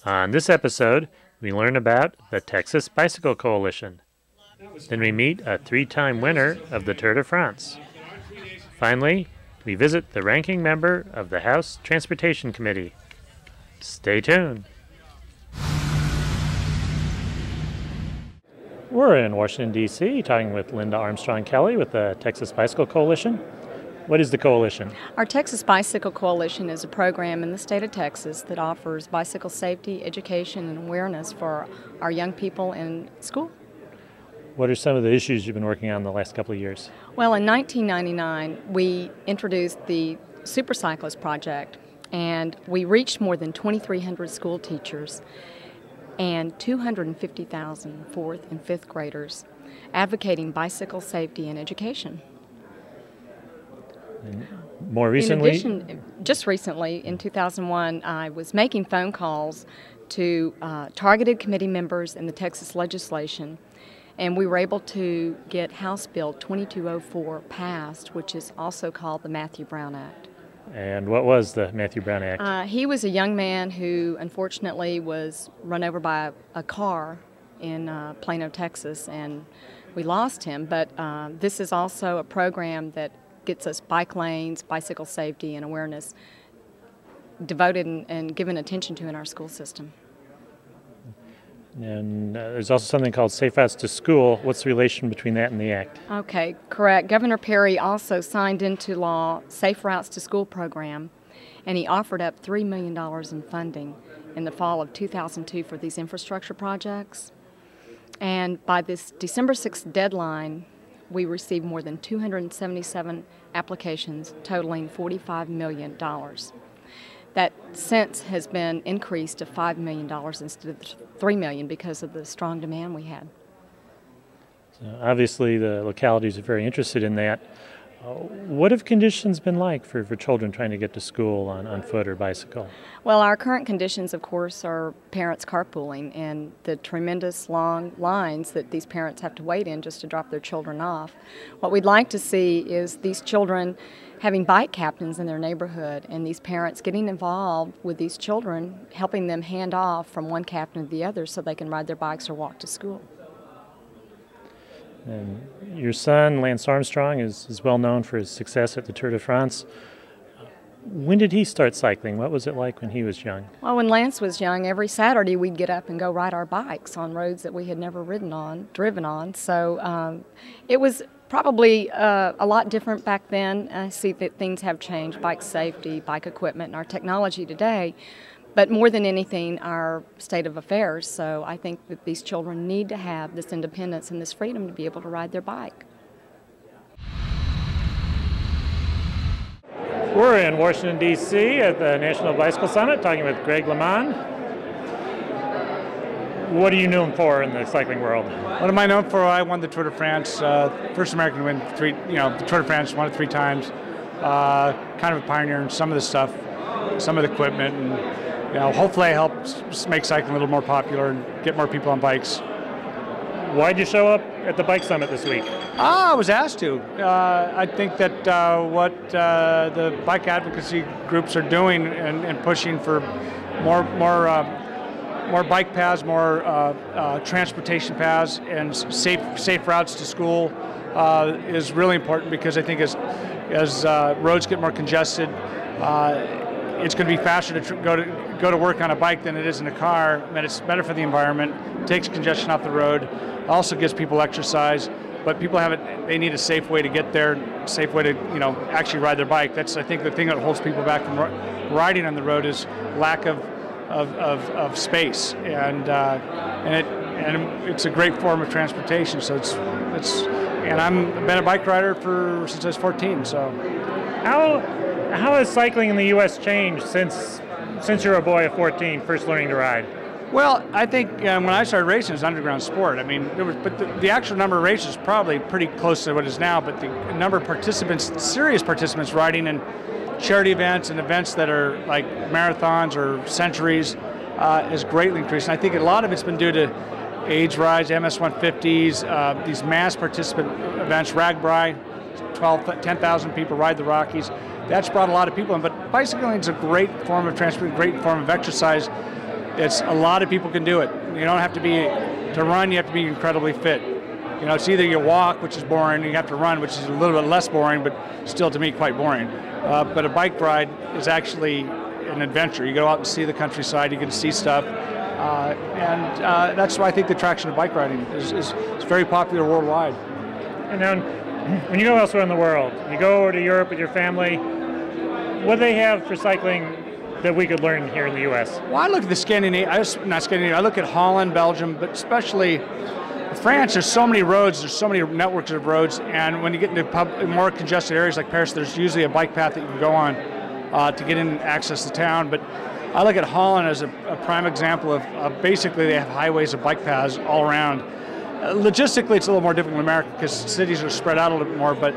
On this episode, we learn about the Texas Bicycle Coalition. Then we meet a 3-time winner of the Tour de France. Finally, we visit the ranking member of the House Transportation Committee. Stay tuned. We're in Washington, D.C., talking with Linda Armstrong Kelly with the Texas Bicycle Coalition. What is the coalition? Our Texas Bicycle Coalition is a program in the state of Texas that offers bicycle safety, education, and awareness for our young people in school. What are some of the issues you've been working on the last couple of years? Well, in 1999, we introduced the Super Cyclist Project, and we reached more than 2,300 school teachers and 250,000 fourth and fifth graders advocating bicycle safety and education. And more recently? In addition, just recently, in 2001, I was making phone calls to targeted committee members in the Texas legislation, and we were able to get House Bill 2204 passed, which is also called the Matthew Brown Act. And what was the Matthew Brown Act? He was a young man who unfortunately was run over by a car in Plano, Texas, and we lost him. But this is also a program that gets us bike lanes, bicycle safety, and awareness devoted and given attention to in our school system. And there's also something called Safe Routes to School. What's the relation between that and the act? Okay, correct. Governor Perry also signed into law Safe Routes to School program, and he offered up $3 million in funding in the fall of 2002 for these infrastructure projects. And by this December 6th deadline, we received more than 277 applications totaling $45 million. That since has been increased to $5 million instead of $3 million because of the strong demand we had. So obviously the localities are very interested in that. What have conditions been like for children trying to get to school on foot or bicycle? Well, our current conditions, of course, are parents carpooling and the tremendous long lines that these parents have to wait in just to drop their children off. What we'd like to see is these children having bike captains in their neighborhood and these parents getting involved with these children, helping them hand off from one captain to the other so they can ride their bikes or walk to school. And your son, Lance Armstrong, is well known for his success at the Tour de France. When did he start cycling? What was it like when he was young? Well, when Lance was young, every Saturday we'd get up and go ride our bikes on roads that we had never driven on. So it was probably a lot different back then. I see that things have changed, bike safety, bike equipment, and our technology today. But more than anything, our state of affairs. So I think that these children need to have this independence and this freedom to be able to ride their bike. We're in Washington, D.C. at the National Bicycle Summit, talking with Greg LeMond. What are you known for in the cycling world? What am I known for? I won the Tour de France, first American to win the Tour de France, won it 3 times. Kind of a pioneer in some of the stuff, some of the equipment, and hopefully I help make cycling a little more popular and get more people on bikes. Why'd you show up at the Bike Summit this week? I was asked to. I think that what the bike advocacy groups are doing and pushing for more bike paths, more transportation paths, and safe routes to school is really important because I think as roads get more congested, it's going to be faster to go to work on a bike than it is in a car. And it's better for the environment, takes congestion off the road, also gives people exercise. But people they need a safe way to get there, safe way to actually ride their bike. That's, I think, the thing that holds people back from riding on the road is lack of space, and it's a great form of transportation. So and I've been a bike rider since I was 14. So how has cycling in the U.S. changed since you're a boy of 14, first learning to ride? Well, I think when I started racing, it was an underground sport. I mean, the actual number of races is probably pretty close to what it is now, but the number of participants, serious participants riding in charity events and events that are like marathons or centuries is greatly increased. And I think a lot of it's been due to age rise, MS 150s, these mass participant events, RAGBRAI, 10,000 people ride the Rockies. That's brought a lot of people in, but bicycling is a great form of transport, great form of exercise. It's a lot of people can do it. You don't have to be, to run, you have to be incredibly fit. You know, it's either you walk, which is boring, and you have to run, which is a little bit less boring, but still to me quite boring. But a bike ride is actually an adventure. You go out and see the countryside, you get to see stuff, and that's why I think the attraction of bike riding is very popular worldwide. And then, when you go elsewhere in the world, you go over to Europe with your family, what do they have for cycling that we could learn here in the U.S.? Well, I look at I look at Holland, Belgium, but especially France. There's so many roads, there's so many networks of roads, and when you get into more congested areas like Paris, there's usually a bike path that you can go on to get in and access the town. But I look at Holland as a prime example of basically they have highways of bike paths all around. Logistically, it's a little more difficult in America because cities are spread out a little bit more, but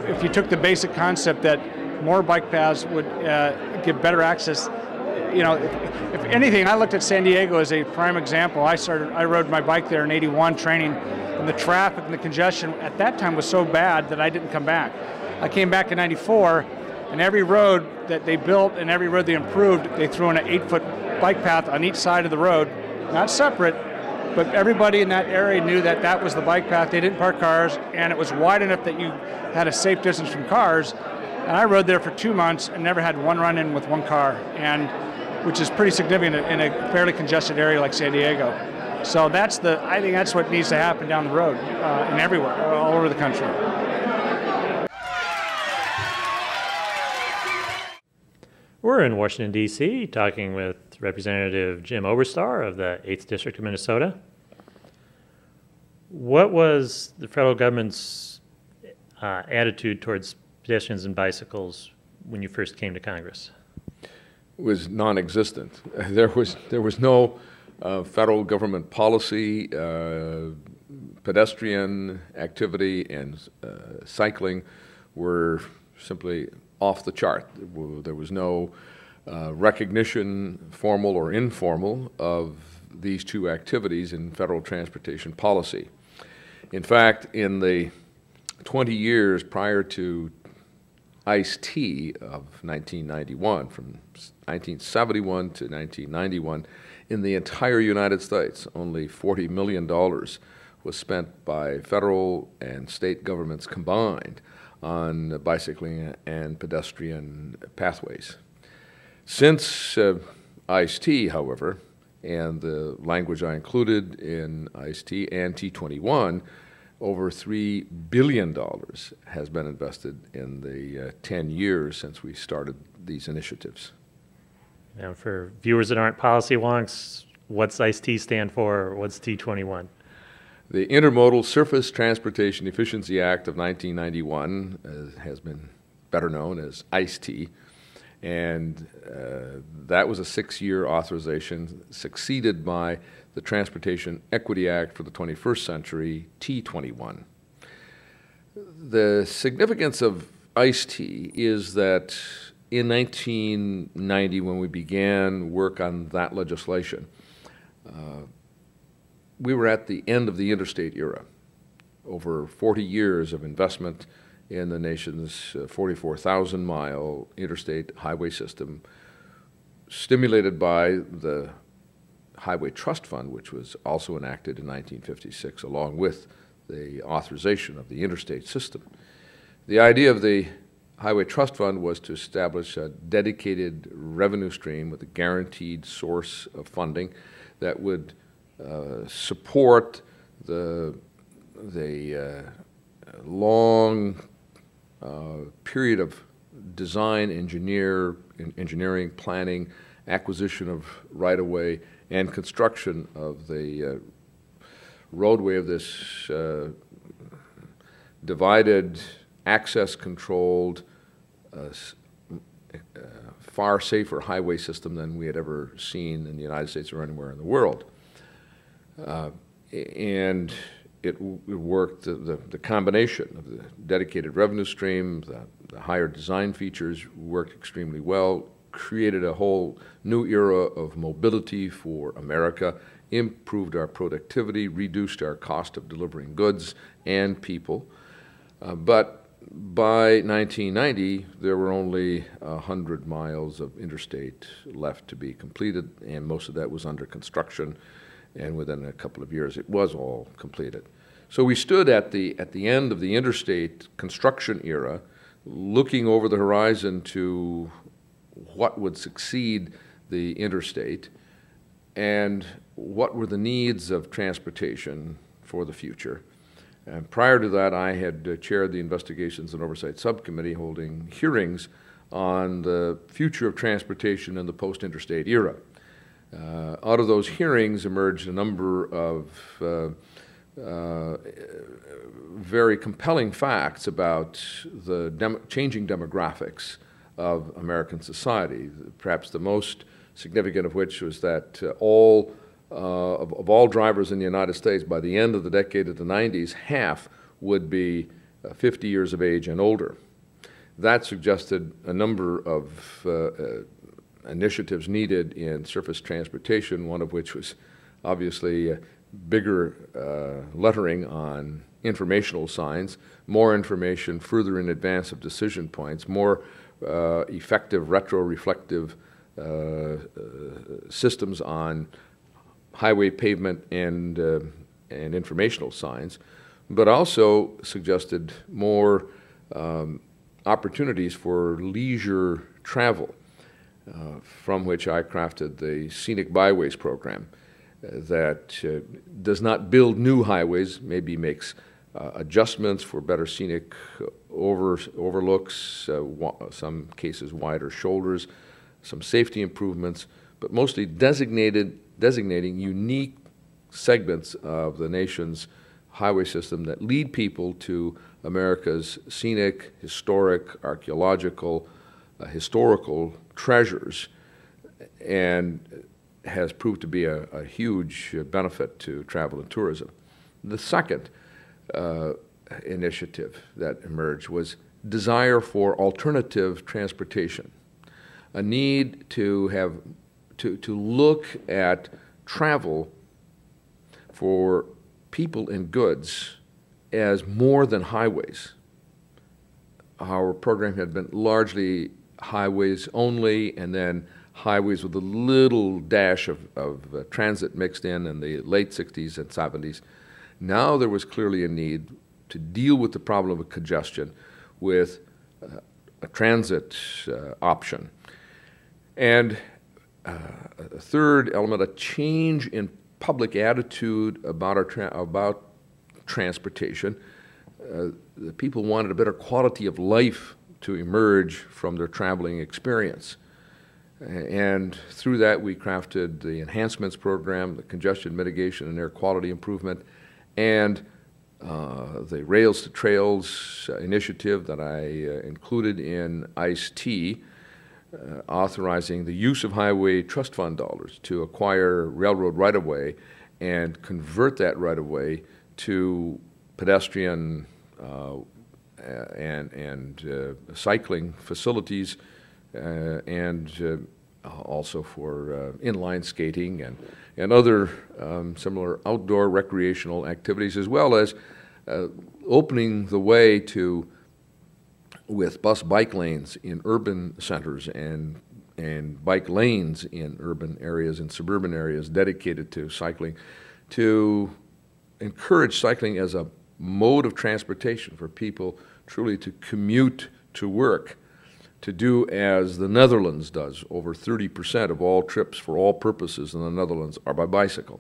if you took the basic concept that more bike paths would give better access, you know, if anything, I looked at San Diego as a prime example. I rode my bike there in '81 training, and the traffic and the congestion at that time was so bad that I didn't come back. I came back in '94, and every road that they built and every road they improved, they threw in an 8-foot bike path on each side of the road, not separate, but everybody in that area knew that that was the bike path. They didn't park cars, and it was wide enough that you had a safe distance from cars. And I rode there for 2 months and never had one run-in with one car, and which is pretty significant in a fairly congested area like San Diego. So I think that's what needs to happen down the road and everywhere, all over the country. We're in Washington, D.C., talking with Representative Jim Oberstar of the 8th District of Minnesota. What was the federal government's attitude towards pedestrians and bicycles when you first came to Congress? Was non-existent. There was no federal government policy. Pedestrian activity and cycling were simply off the chart. There was no recognition, formal or informal, of these two activities in federal transportation policy. In fact, in the 20 years prior to Ice-T of 1991, from 1971 to 1991, in the entire United States, only $40 million was spent by federal and state governments combined on bicycling and pedestrian pathways. Since Ice-T, however, and the language I included in Ice-T and T21, over $3 billion has been invested in the 10 years since we started these initiatives. Now, for viewers that aren't policy wonks, what's Ice-T stand for? What's T21? The Intermodal Surface Transportation Efficiency Act of 1991 has been better known as Ice-T, and that was a 6-year authorization succeeded by the Transportation Equity Act for the 21st century, T21. The significance of Ice-T is that in 1990, when we began work on that legislation, we were at the end of the interstate era. Over 40 years of investment in the nation's 44,000-mile interstate highway system, stimulated by the Highway Trust Fund, which was also enacted in 1956, along with the authorization of the interstate system. The idea of the Highway Trust Fund was to establish a dedicated revenue stream with a guaranteed source of funding that would support the long period of design, engineering, planning, acquisition of right-of-way, and construction of the roadway of this divided, access-controlled, far safer highway system than we had ever seen in the United States or anywhere in the world. And it worked, the combination of the dedicated revenue stream, the higher design features worked extremely well, created a whole new era of mobility for America, improved our productivity, reduced our cost of delivering goods and people. But by 1990, there were only 100 miles of interstate left to be completed, and most of that was under construction, and within a couple of years it was all completed. So we stood at the end of the interstate construction era, looking over the horizon to what would succeed the interstate and what were the needs of transportation for the future. And prior to that, I had chaired the Investigations and Oversight Subcommittee, holding hearings on the future of transportation in the post-interstate era. Out of those hearings emerged a number of very compelling facts about the changing demographics of American society, perhaps the most significant of which was that of all drivers in the United States, by the end of the decade of the 90s, half would be 50 years of age and older. That suggested a number of initiatives needed in surface transportation, one of which was obviously bigger lettering on informational signs, more information further in advance of decision points, more effective retro-reflective systems on highway pavement and informational signs, but also suggested more opportunities for leisure travel, from which I crafted the Scenic Byways program that does not build new highways, maybe makes adjustments for better scenic overlooks, some cases wider shoulders, some safety improvements, but mostly designating unique segments of the nation's highway system that lead people to America's scenic, historic, archaeological, historical treasures, and has proved to be a huge benefit to travel and tourism. The second initiative that emerged was desire for alternative transportation, a need to look at travel for people and goods as more than highways. Our program had been largely highways only, and then highways with a little dash of transit mixed in the late 60s and 70s. Now there was clearly a need to deal with the problem of congestion with a transit option. And a third element, a change in public attitude about transportation. The people wanted a better quality of life to emerge from their traveling experience. And through that, we crafted the enhancements program, the congestion mitigation and air quality improvement, and the Rails to Trails initiative that I included in ICE-T, authorizing the use of highway trust fund dollars to acquire railroad right-of-way and convert that right-of-way to pedestrian and cycling facilities, and also for inline skating and other similar outdoor recreational activities, as well as opening the way to, with bike lanes in urban centers and bike lanes in urban areas and suburban areas dedicated to cycling, to encourage cycling as a mode of transportation for people truly to commute to work, to do as the Netherlands does. Over 30% of all trips for all purposes in the Netherlands are by bicycle.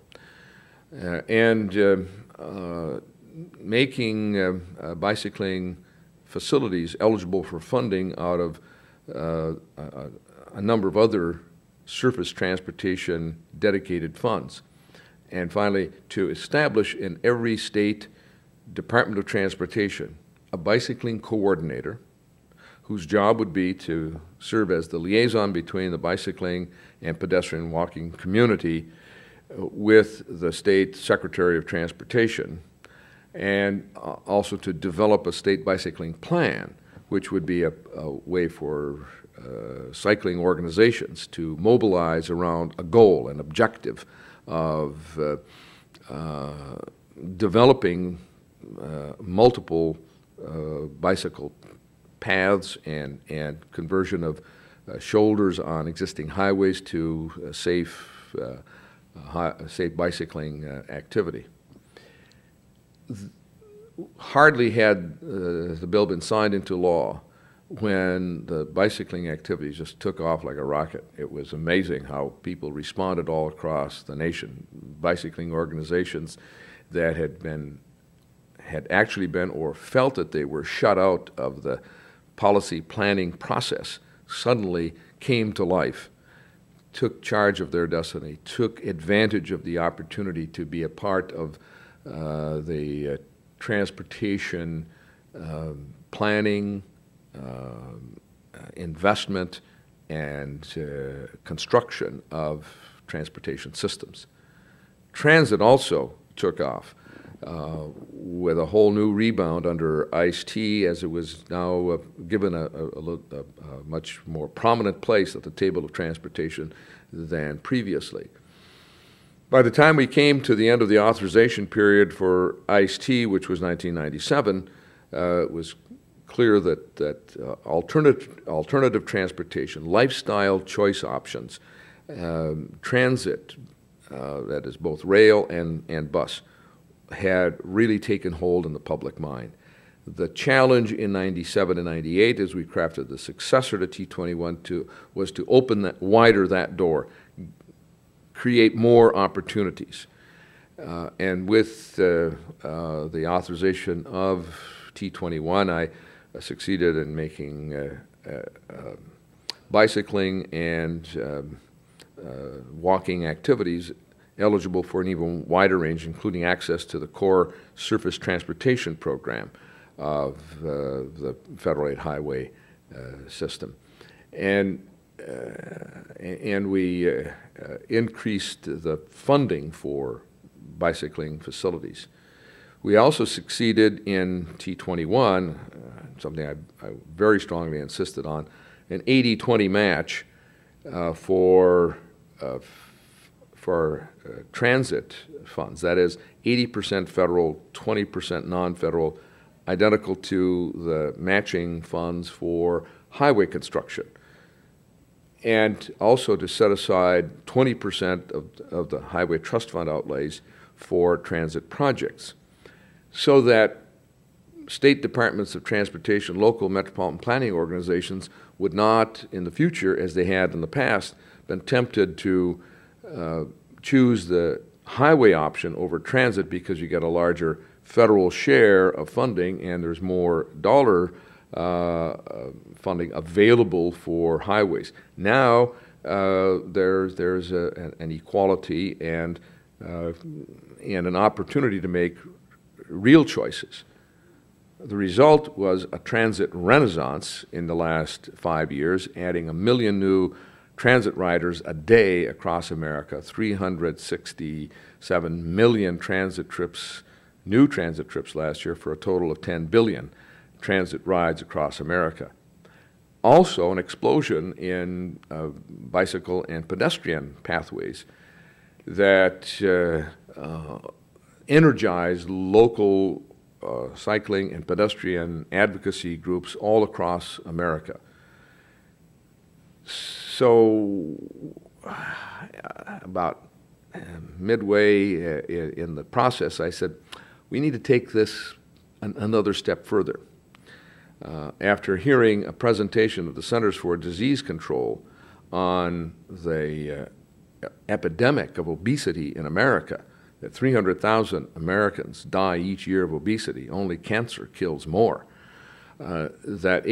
Making bicycling facilities eligible for funding out of a number of other surface transportation dedicated funds. And finally, to establish in every state Department of Transportation a bicycling coordinator whose job would be to serve as the liaison between the bicycling and pedestrian walking community with the state Secretary of Transportation, and also to develop a state bicycling plan, which would be a way for cycling organizations to mobilize around a goal, an objective of developing multiple bicycle paths and conversion of shoulders on existing highways to safe bicycling activity. Hardly had the bill been signed into law when the bicycling activities just took off like a rocket. It was amazing how people responded all across the nation. Bicycling organizations that had actually been or felt that they were shut out of the policy planning process suddenly came to life, took charge of their destiny, took advantage of the opportunity to be a part of the transportation planning, investment, and construction of transportation systems. Transit also took off with a whole new rebound under Ice-T, as it was now given a much more prominent place at the table of transportation than previously. By the time we came to the end of the authorization period for Ice-T, which was 1997, it was clear that alternative transportation, lifestyle choice options, transit, that is both rail and bus, had really taken hold in the public mind. The challenge in 97 and 98, as we crafted the successor to T21, was to open wider that door, create more opportunities. And with the authorization of T21, I succeeded in making bicycling and walking activities eligible for an even wider range, including access to the core surface transportation program of the federal aid highway system. And we increased the funding for bicycling facilities. We also succeeded in T21, something I very strongly insisted on, an 80-20 match for transit funds. That is 80% federal, 20% non-federal, identical to the matching funds for highway construction. And also to set aside 20% of the highway trust fund outlays for transit projects, so that state departments of transportation, local metropolitan planning organizations would not, in the future, as they had in the past, been tempted to choose the highway option over transit because you get a larger federal share of funding and there's more dollar funding available for highways. Now there's an equality and an opportunity to make real choices. The result was a transit renaissance in the last 5 years, adding 1 million new transit riders a day across America, 367 million transit trips, new transit trips last year, for a total of 10 billion transit rides across America. Also, an explosion in bicycle and pedestrian pathways that energized local cycling and pedestrian advocacy groups all across America. So about midway in the process, I said, we need to take this another step further. After hearing a presentation of the Centers for Disease Control on the epidemic of obesity in America, that 300,000 Americans die each year of obesity, only cancer kills more. That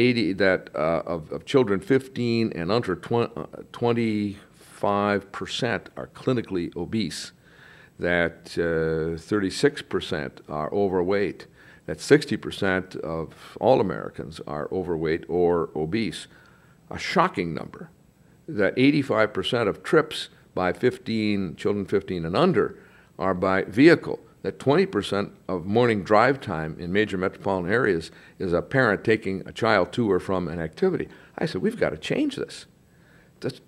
of children 15 and under 25% are clinically obese, that 36% are overweight, that 60% of all Americans are overweight or obese. A shocking number. That 85% of trips by children 15 and under are by vehicle. That 20% of morning drive time in major metropolitan areas is a parent taking a child to or from an activity. I said, we've got to change this.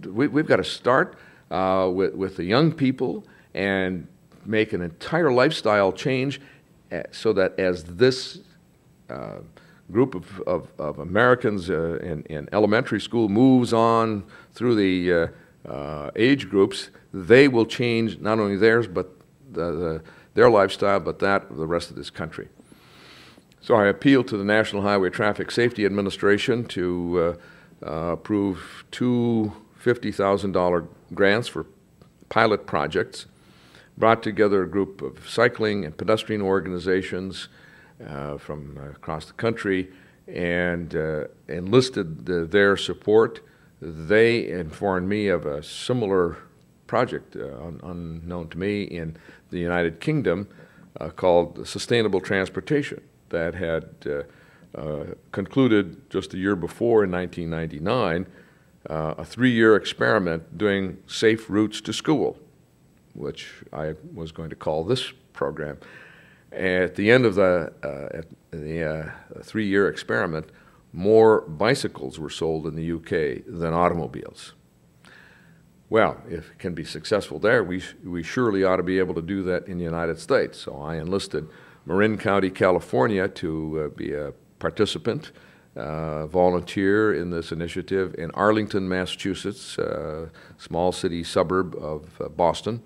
We've got to start with the young people and make an entire lifestyle change so that as this group of Americans in elementary school moves on through the age groups, they will change not only theirs, but their lifestyle, but that of the rest of this country. So I appeal to the National Highway Traffic Safety Administration to approve two $50,000 grants for pilot projects, brought together a group of cycling and pedestrian organizations from across the country and enlisted their support. They informed me of a similar project, unknown to me, in the United Kingdom called Sustainable Transportation that had concluded just a year before in 1999, a 3-year experiment doing safe routes to school, which I was going to call this program. At the end of the 3-year experiment, more bicycles were sold in the UK than automobiles. Well, if it can be successful there, we surely ought to be able to do that in the United States. So I enlisted Marin County, California to be a participant, volunteer in this initiative, in Arlington, Massachusetts, a small city suburb of Boston.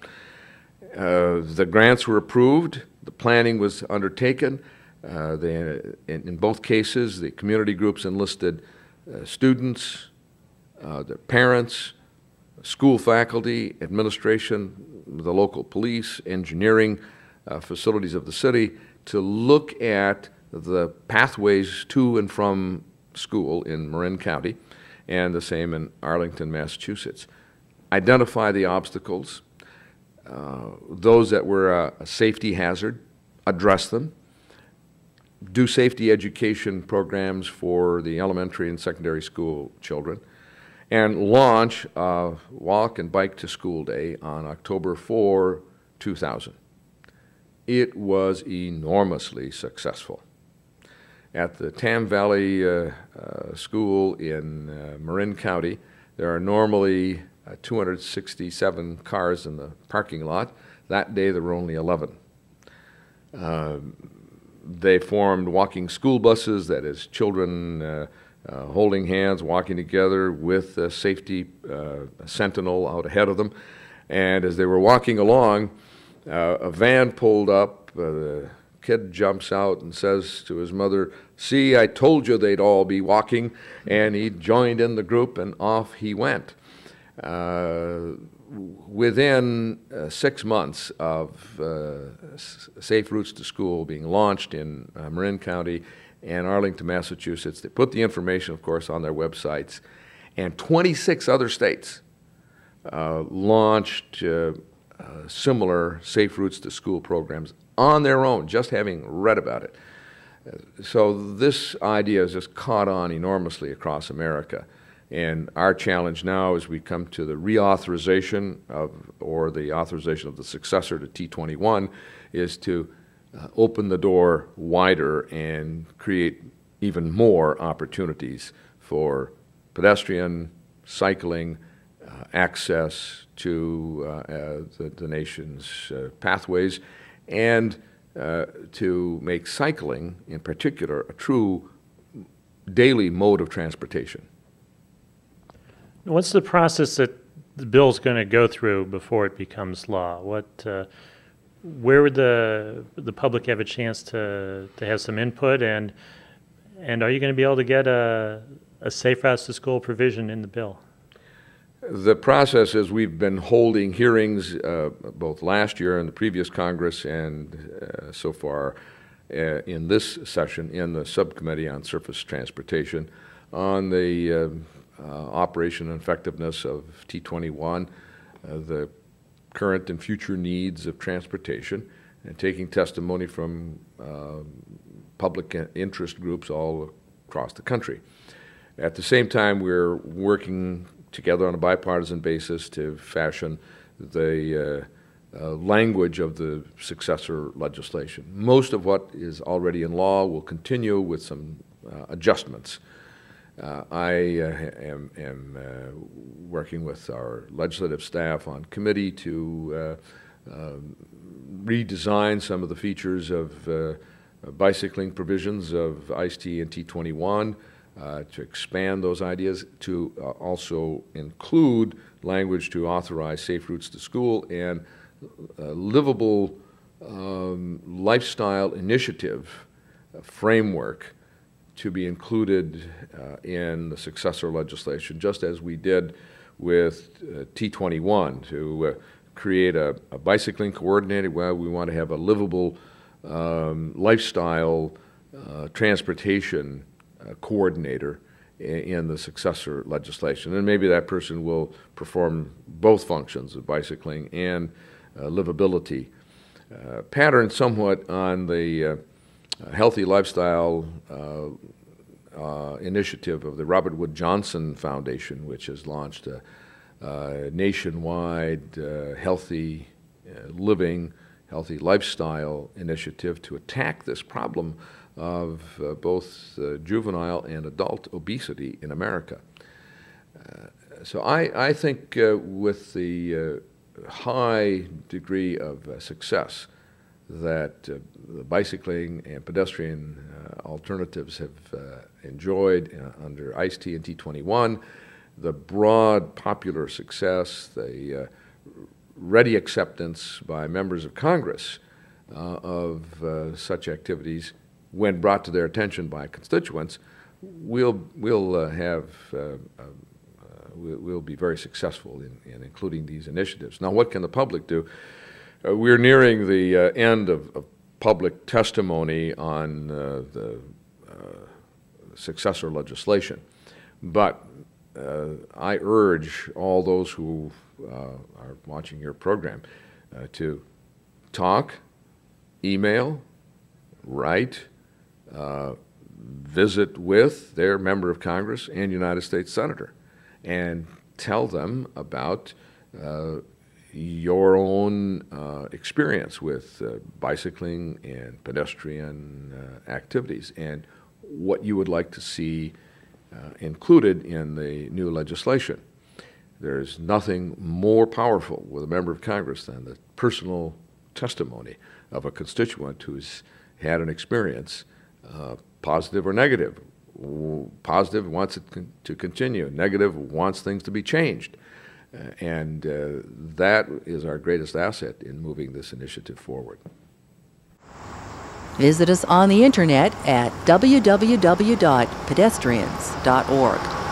The grants were approved, the planning was undertaken. In both cases, the community groups enlisted students, their parents, school faculty, administration, the local police, engineering facilities of the city to look at the pathways to and from school in Marin County, and the same in Arlington, Massachusetts. Identify the obstacles, those that were a safety hazard, address them, do safety education programs for the elementary and secondary school children, and launch Walk and Bike to School Day on October 4, 2000. It was enormously successful. At the Tam Valley School in Marin County, there are normally 267 cars in the parking lot. That day there were only 11. They formed walking school buses, that is, children holding hands, walking together with a safety sentinel out ahead of them. And as they were walking along, a van pulled up. The kid jumps out and says to his mother, "See, I told you they'd all be walking," and he joined in the group, and off he went. Within 6 months of Safe Routes to School being launched in Marin County and Arlington, Massachusetts, they put the information, of course, on their websites, and 26 other states launched similar Safe Routes to School programs on their own, just having read about it. So this idea has just caught on enormously across America. And our challenge now as we come to the reauthorization of, or the authorization of the successor to T21, is to open the door wider and create even more opportunities for pedestrian, cycling, access to the nation's pathways, and to make cycling, in particular, a true daily mode of transportation. What's the process that the bill's going to go through before it becomes law? Where would the public have a chance to have some input, and are you going to be able to get a safe routes to school provision in the bill? The process is we've been holding hearings both last year in the previous Congress and so far in this session in the Subcommittee on Surface Transportation on the operation and effectiveness of T21, the current and future needs of transportation, and taking testimony from public interest groups all across the country. At the same time, we're working together on a bipartisan basis to fashion the language of the successor legislation. Most of what is already in law will continue with some adjustments. I am working with our legislative staff on committee to redesign some of the features of bicycling provisions of ICE-T and T21, to expand those ideas, to also include language to authorize safe routes to school and livable lifestyle initiative framework to be included in the successor legislation, just as we did with T21 to create a bicycling coordinator. Well, we want to have a livable lifestyle transportation coordinator in the successor legislation. And maybe that person will perform both functions of bicycling and livability. Patterned somewhat on the healthy lifestyle initiative of the Robert Wood Johnson Foundation, which has launched a nationwide healthy living, healthy lifestyle initiative to attack this problem of both juvenile and adult obesity in America. So I think with the high degree of success that the bicycling and pedestrian alternatives have enjoyed under ICE-T and T21, the broad popular success, the ready acceptance by members of Congress of such activities when brought to their attention by constituents, we'll be very successful in including these initiatives. Now, what can the public do? We're nearing the end of public testimony on the successor legislation, but I urge all those who are watching your program to talk, email, write, visit with their member of Congress and United States Senator and tell them about your own experience with bicycling and pedestrian activities and what you would like to see included in the new legislation. There's nothing more powerful with a member of Congress than the personal testimony of a constituent who's had an experience, positive or negative. Positive wants it to continue. Negative wants things to be changed. And that is our greatest asset in moving this initiative forward. Visit us on the internet at www.pedestrians.org.